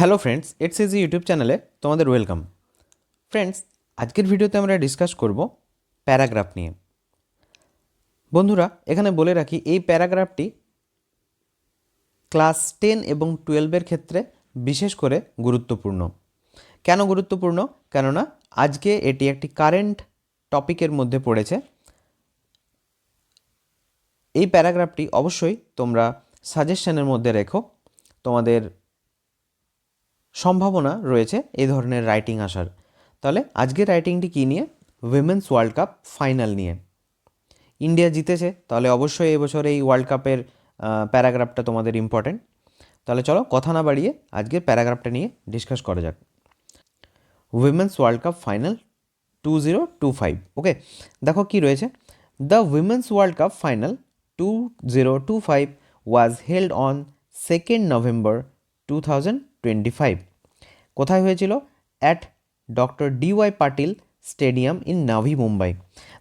Hello friends, it's easy YouTube চ্যানেলে তোমাদের welcome. Friends, আজকের ভিডিওতে আমরা ডিসকাস করব প্যারাগ্রাফ নিয়ে। বন্ধুরা, এখানে বলে রাখি এই প্যারাগ্রাফটি ক্লাস 10 এবং 12-এর ক্ষেত্রে বিশেষ করে গুরুত্বপূর্ণ। কেন গুরুত্বপূর্ণ? কেননা আজকে এটি একটি কারেন্ট টপিকের মধ্যে পড়েছে। এই প্যারাগ্রাফটি অবশ্যই তোমরা সাজেশনের মধ্যে রেখো। তোমাদের সম্ভাবনা রয়েছে এই ধরনের রাইটিং আসার। তাহলে আজকের রাইটিংটি কী নিয়ে? উইমেন্স ওয়ার্ল্ড কাপ ফাইনাল নিয়ে। ইন্ডিয়া জিতেছে, তাহলে অবশ্যই এবছর এই ওয়ার্ল্ড কাপের প্যারাগ্রাফটা তোমাদের ইম্পর্টেন্ট। তাহলে চলো কথা না বাড়িয়ে আজকের প্যারাগ্রাফটা নিয়ে ডিসকাস করা যাক। Women's world cup final 2025। ওকে, দেখো কি রয়েছে। The women's world cup final 2025 was held on 2nd November 2025। কোথায় হয়েছিল? At doctor DY Patil stadium in নাভি, মুম্বাই।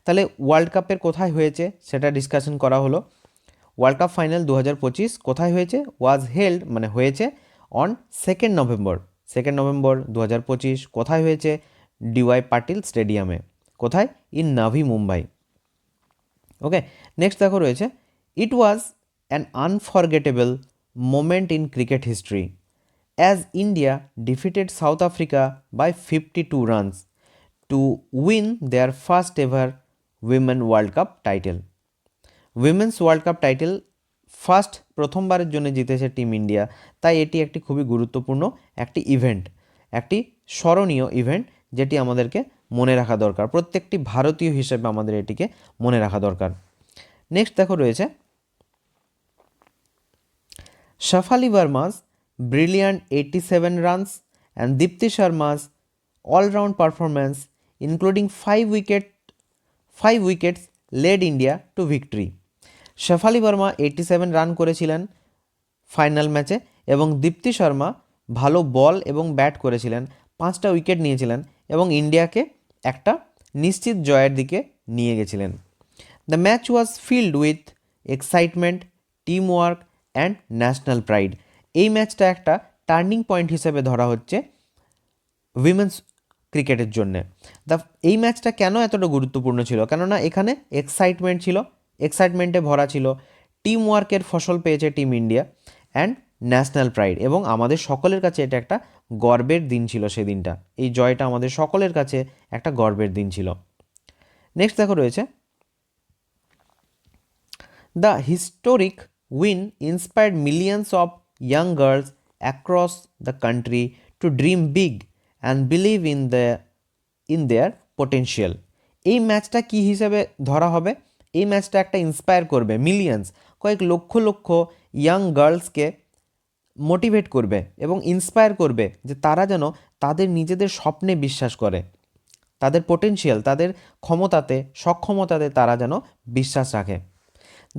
তাহলে ওয়ার্ল্ড কাপের কোথায় হয়েছে সেটা ডিসকাশন করা হলো। ওয়ার্ল্ড কাপ ফাইনাল 2025 কোথায় হয়েছে? ওয়াজ হেল্ড মানে হয়েছে অন 2nd November 2025 কোথায় হয়েছে? DY পাটিল স্টেডিয়ামে। কোথায়? ইন নাভি, মুম্বাই। ওকে, নেক্সট দেখো রয়েছে, it was an unforgettable moment in cricket history as India defeated South Africa by 52 runs to win their first ever Women World Cup title. Women's world cup title প্রথমবারের জন্য জিতেছে team India. তাই এটি একটি খুবই গুরুত্বপূর্ণ একটি ইভেন্ট, একটি স্মরণীয় ইভেন্ট, যেটি আমাদেরকে মনে রাখা দরকার। প্রত্যেকটি ভারতীয় হিসেবে আমাদের এটিকে মনে রাখা দরকার। নেক্সট দেখো রয়েছে, শাফালি ভার্মাস brilliant 87 runs and Dipti Sharma's all-round performance, including 5 wickets, led India to victory. Shefali Verma 87 run করেছিলেন ফাইনাল ম্যাচে এবং দীপ্তি শর্মা ভালো বল এবং ব্যাট করেছিলেন, 5টা উইকেট নিয়েছিলেন এবং ইন্ডিয়াকে একটা নিশ্চিত জয়ের দিকে নিয়ে গেছিলেন। The match was filled with excitement, team work and national pride. এই ম্যাচটা একটা টার্নিং পয়েন্ট হিসেবে ধরা হচ্ছে উইমেন্স ক্রিকেটের জন্যে। এই ম্যাচটা কেন এতটা গুরুত্বপূর্ণ ছিল? কেননা এখানে এক্সাইটমেন্ট ছিল, এক্সাইটমেন্টে ভরা ছিল, টিম ওয়ার্কের ফসল পেয়েছে team India, and national pride, এবং আমাদের সকলের কাছে এটা একটা গর্বের দিন ছিল সেদিনটা। এই জয়টা আমাদের সকলের কাছে একটা গর্বের দিন ছিল। নেক্সট দেখো রয়েছে, the historic win inspired millions of young girls across the country to dream big and believe in their potential. এই ম্যাচটা কি হিসেবে ধরা হবে? এই ম্যাচটা একটা ইন্সপায়ার করবে মিলিয়ন্স, কয়েক লক্ষ লক্ষ ইয়াং গার্লসকে মোটিভেট করবে এবং ইন্সপায়ার করবে যে তারা যেন তাদের নিজেদের স্বপ্নে বিশ্বাস করে, তাদের পোটেনশিয়াল, তাদের ক্ষমতাতে, সক্ষমতাতে তারা যেন বিশ্বাস রাখে।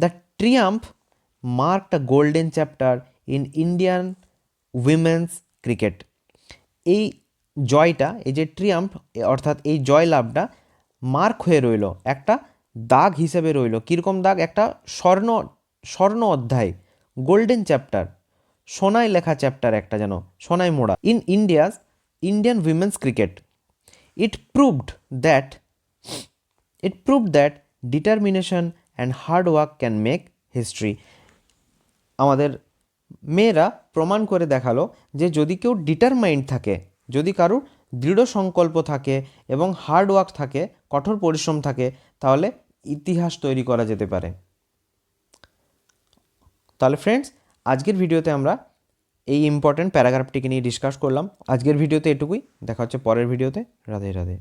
The triumph marked a golden chapter in Indian women's cricket. এই জয়টা, এই যে ট্রিয়াম্ফ অর্থাৎ এই জয়লাভটা মার্ক হয়ে রইল, একটা দাগ হিসেবে রইল। কীরকম দাগ? একটা স্বর্ণ অধ্যায়, গোল্ডেন চ্যাপ্টার, সোনায় লেখা চ্যাপ্টার একটা, যেন সোনায় মোড়া in Indian women's cricket. It proved that determination and hard work can make history. আমাদের মেয়েরা প্রমাণ করে দেখালো যে যদি কেউ ডিটারমাইন্ড থাকে, যদি কারুর দৃঢ় সংকল্প থাকে এবং হার্ড ওয়ার্ক থাকে, কঠোর পরিশ্রম থাকে, তাহলে ইতিহাস তৈরি করা যেতে পারে। তাহলে ফ্রেন্ডস, আজকের ভিডিওতে আমরা এই ইম্পর্টেন্ট প্যারাগ্রাফটিকে নিয়ে ডিসকাস করলাম। আজকের ভিডিওতে এটুকুই, দেখা হচ্ছে পরের ভিডিওতে। রাধে রাধে।